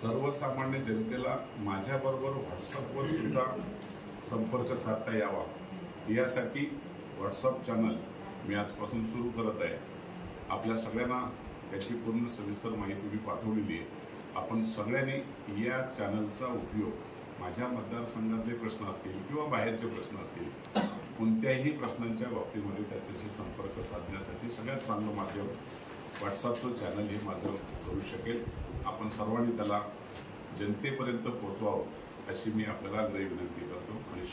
सर्वसामान्य जनतेला माझ्याबरोबर व्हॉट्सअपवर सुद्धा संपर्क साधता यावा यासाठी व्हॉट्सअप चॅनल मी आजपासून सुरू करत आहे। आपल्या सगळ्यांना त्याची पूर्ण सविस्तर माहिती मी पाठवलेली आहे। आपण सगळ्यांनी या चॅनलचा उपयोग माझ्या मतदारसंघातले प्रश्न असतील किंवा बाहेरचे प्रश्न असतील कोणत्याही प्रश्नांच्या बाबतीमध्ये त्याच्याशी संपर्क साधण्यासाठी सगळ्यात चांगलं माध्यम व्हॉट्सअपचं चॅनल हे माझं करू शकेल। आपण सर्वांनी त्याला जनतेपर्यंत पोहोचवावं अशी मी आपल्याला आग्रही विनंती करतो आणि